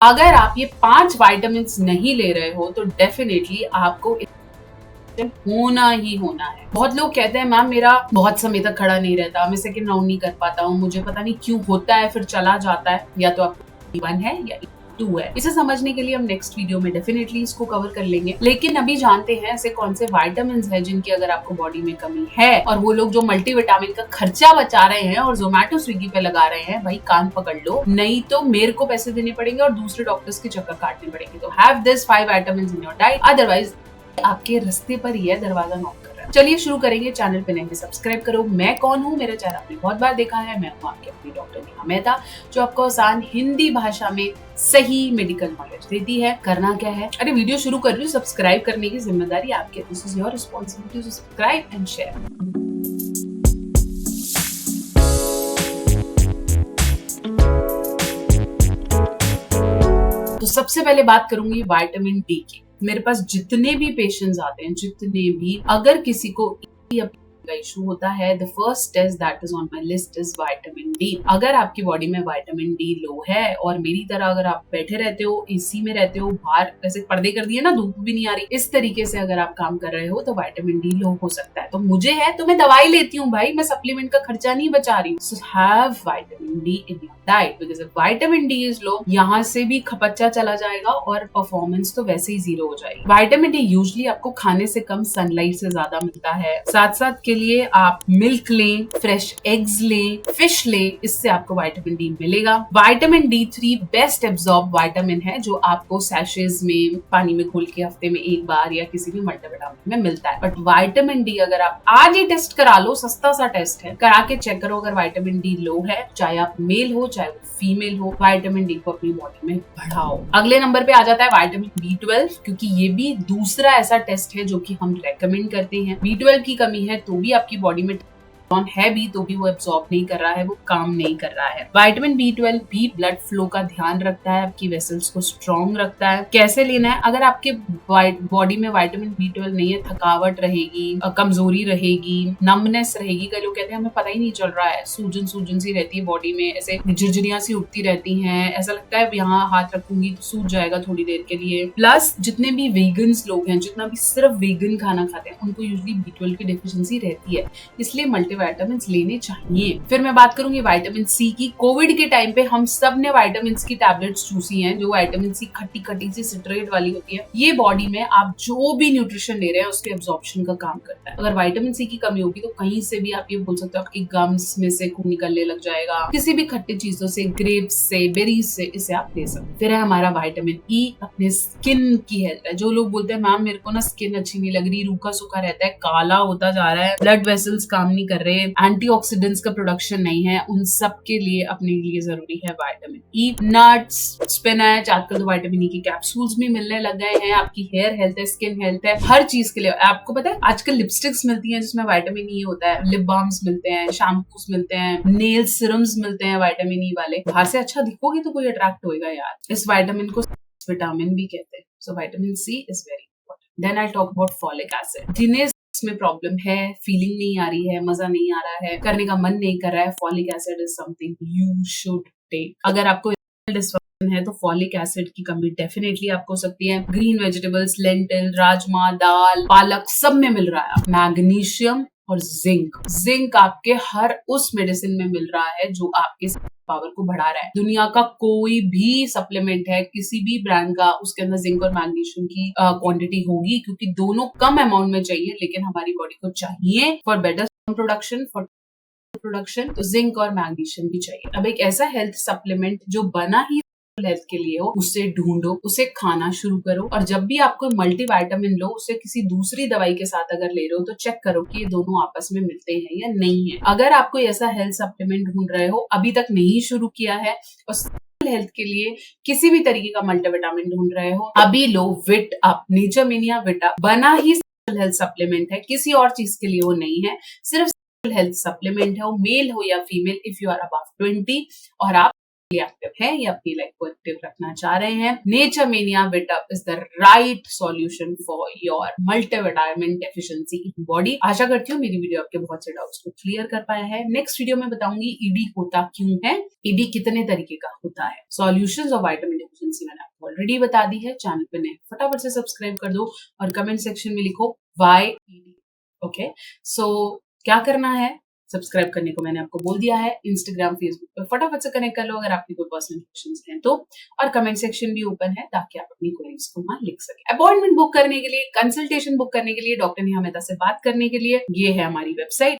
अगर आप ये 5 विटामिन नहीं ले रहे हो तो डेफिनेटली आपको होना ही होना है। बहुत लोग कहते हैं मैम मेरा बहुत समय तक खड़ा नहीं रहता, मैं सेकंड राउंड नहीं कर पाता हूँ, मुझे पता नहीं क्यों होता है, फिर चला जाता है। या तो आपको E1 है या E2 है। इसे समझने के लिए हम नेक्स्ट वीडियो में डेफिनेटली इसको कवर कर लेंगे। लेकिन अभी जानते हैं ऐसे कौन से विटामिन है जिनकी अगर आपको बॉडी में कमी है, और वो लोग जो मल्टीविटामिन का खर्चा बचा रहे हैं और जोमेटो स्विगी पे लगा रहे हैं, भाई कान पकड़ लो, नहीं तो मेरे को पैसे देने पड़ेंगे और दूसरे डॉक्टर्स के चक्कर काटने पड़ेंगे। तो have this 5 vitamin in your diet, otherwise आपके रास्ते पर ही है, दरवाजा नॉक कर रहा है। चलिए शुरू करेंगे। चैनल पे नहीं सब्सक्राइब करो। मैं कौन हूँ, मेरा चेहरा आपने बहुत बार देखा है। मैं हूँ आपकी अपनी डॉक्टर नेहा मेहता, जो आपको आसान हिंदी भाषा में सही मेडिकल नॉलेज देती है। करना क्या है, अरे वीडियो शुरू कर रही हूँ, सब्सक्राइब करने की जिम्मेदारी आपकी। This is your responsibility to subscribe and share. तो सबसे पहले बात करूंगी विटामिन डी की। मेरे पास जितने भी पेशेंट्स आते हैं, जितने भी, अगर किसी को इशू होता है, the first test that is on my list is vitamin D. अगर आपकी बॉडी में विटामिन डी लो है, और मेरी तरह अगर आप बैठे रहते हो, एसी में रहते हो, बाहर ऐसे पर्दे कर दिए ना, धूप भी नहीं आ रही, इस तरीके से अगर आप काम कर रहे हो तो विटामिन डी लो हो सकता है। तो मुझे है तो मैं दवाई लेती हूँ भाई, मैं सप्लीमेंट का खर्चा नहीं बचा रही हूँ। So have vitamin D in your diet, because if vitamin D is low, यहाँ से भी खपच्चा चला जाएगा और परफॉर्मेंस तो वैसे ही जीरो हो जाएगी। विटामिन डी यूजुअली आपको खाने से कम सनलाइट से ज्यादा मिलता है। साथ साथ के लिए आप मिल्क लें, फ्रेश एग्स लें, फिश लें, इससे आपको विटामिन डी मिलेगा। Vitamin D3 best absorb vitamin है, जो आपको सैशेज में पानी में घोल के हफ्ते में एक बार या किसी भी मल्टीविटामिन में मिलता है। बट विटामिन डी अगर आप आज ही टेस्ट करा लो, सस्ता सा टेस्ट है, करा के चेक करो, अगर विटामिन डी लो है, चाहे आप मेल हो चाहे वो फीमेल हो, विटामिन डी को अपनी बॉडी में बढ़ाओ। अगले नंबर पे आ जाता है विटामिन B12, क्योंकि ये भी दूसरा ऐसा टेस्ट है जो कि हम रेकमेंड करते हैं। B12 की कमी है तो भी आपकी बॉडी में है भी, तो भी वो एब्सॉर्ब नहीं कर रहा है, वो काम नहीं कर रहा है। विटामिन B12 भी ब्लड फ्लो का ध्यान रखता है, आपकी वेसल्स को स्ट्रॉन्ग रखता है। कैसे लेना है, अगर आपके बॉडी में विटामिन B12 नहीं है, थकावट रहेगी, कमजोरी रहेगी, नमनेस रहेगी। कई लोग कहते हैं हमें पता ही नहीं चल रहा है, सूजन सूजन सी रहती है बॉडी में, ऐसे झुरझुरियां सी उठती रहती हैं, ऐसा लगता है यहाँ हाथ रखूंगी तो सूज जाएगा थोड़ी देर के लिए। प्लस जितने भी वेगन्स लोग हैं, जितना भी सिर्फ वेगन खाना खाते हैं, उनको यूजुअली B12 की डेफिशिएंसी रहती है, इसलिए मल्टीविटामिन लेने चाहिए। फिर मैं बात करूंगी विटामिन सी की। कोविड के टाइम पे हम सब ने विटामिन की टैबलेट्स चूसी हैं, जो विटामिन सी खट्टी खट्टी सी सिट्रेट वाली होती है। ये बॉडी में आप जो भी न्यूट्रिशन ले रहे हैं उसके एब्जॉर्प्शन का काम करता है। अगर विटामिन सी की कमी होगी तो कहीं से भी आप ये बोल सकते हो आपकी गम्स में से खून निकलने लग जाएगा, किसी भी खट्टी चीजों से, ग्रेप्स से, बेरीज से, इसे आप ले सकते। फिर है हमारा विटामिन ई, अपने स्किन की हेल्थ है। जो लोग बोलते हैं मैम मेरे को ना स्किन अच्छी नहीं लग रही, रूखा सूखा रहता है, काला होता जा रहा है, ब्लड वेसल्स काम नहीं कर रहे, एंटीऑक्सीडेंट्स का प्रोडक्शन नहीं है, उन सब के लिए अपने लिए जरूरी है विटामिन ई। नट्स, स्पिनच, आजकल तो विटामिन ई के कैप्सूल्स भी मिलने लग गए हैं। आपकी हेयर हेल्थ है, स्किन हेल्थ है, हर चीज के लिए। आपको पता है आजकल लिपस्टिक्स मिलती हैं जिसमें विटामिन ई होता है, लिप बाम्स मिलते हैं, शैम्पूस मिलते हैं, नेल सिरम्स मिलते हैं विटामिन ई वाले। बाहर से अच्छा दिखोगे तो कोई अट्रैक्ट होएगा यार। इस विटामिन को विटामिन भी कहते हैं। So vitamin C is very important. Then I talk about folic acid. जिन्हें में प्रॉब्लम है, फीलिंग नहीं आ रही है, मजा नहीं आ रहा है, करने का मन नहीं कर रहा है, folic acid is something you should take. अगर आपको डिस्फंक्शन है तो फॉलिक एसिड की कमी डेफिनेटली आपको हो सकती है। ग्रीन वेजिटेबल्स, लेंटिल, राजमा, दाल, पालक, सब में मिल रहा है। मैग्नीशियम और जिंक आपके हर उस मेडिसिन में मिल रहा है जो आपके पावर को बढ़ा रहा है। दुनिया का कोई भी सप्लीमेंट है, किसी भी ब्रांड का, उसके अंदर जिंक और मैग्नीशियम की क्वांटिटी होगी, क्योंकि दोनों कम अमाउंट में चाहिए, लेकिन हमारी बॉडी को चाहिए for better production, for production, तो जिंक और मैग्नीशियम भी चाहिए। अब एक ऐसा हेल्थ सप्लीमेंट जो बना ही हेल्थ के लिए हो, उसे ढूंढो, उसे खाना शुरू करो, और जब भी आपको मल्टीविटामिन लो, उसे किसी दूसरी दवाई के साथ अगर ले रहे हो तो चेक करो कि ये दोनों आपस में मिलते हैं या नहीं है। अगर आपको ऐसा हेल्थ सप्लीमेंट ढूंढ रहे हो, अभी तक नहीं शुरू किया है, और हेल्थ के लिए किसी भी तरीके का मल्टीविटामिन ढूंढ रहे हो, अभी लो विट अप, नेचरमेनिया विट अप बना ही हेल्थ सप्लीमेंट है, किसी और चीज के लिए वो नहीं है, सिर्फ हेल्थ सप्लीमेंट है। वो मेल हो या female, if you are above 20 और आप एक्टिव है या अपनी लाइफ को एक्टिव रखना चाह रहे हैं, Naturemania VitUp is the right solution for your multivitamin deficiency in body. आशा करती हूँ मेरी वीडियो आपके बहुत से डाउट्स को क्लियर कर पाया है। नेक्स्ट वीडियो में बताऊंगी ईडी होता क्यों है, ईडी कितने तरीके का होता है, सॉल्यूशंस ऑफ विटामिन डेफिशिएंसी मैंने आपको ऑलरेडी बता दी है। चैनल पे नए फटाफट से सब्सक्राइब कर दो और कमेंट सेक्शन में लिखो वाई ईडी। ओके, सो क्या करना है, सब्सक्राइब करने को मैंने आपको बोल दिया है। इंस्टाग्राम फेसबुक पे फटाफट से कनेक्ट कर लो अगर आपकी कोई पर्सनल क्वेश्चंस हैं तो, और कमेंट सेक्शन भी ओपन है ताकि आप अपनी क्वेरीज को वहां लिख सके। अपॉइंटमेंट बुक करने के लिए, कंसल्टेशन बुक करने के लिए, डॉक्टर नेहा मेहता से बात करने के लिए, ये है हमारी वेबसाइट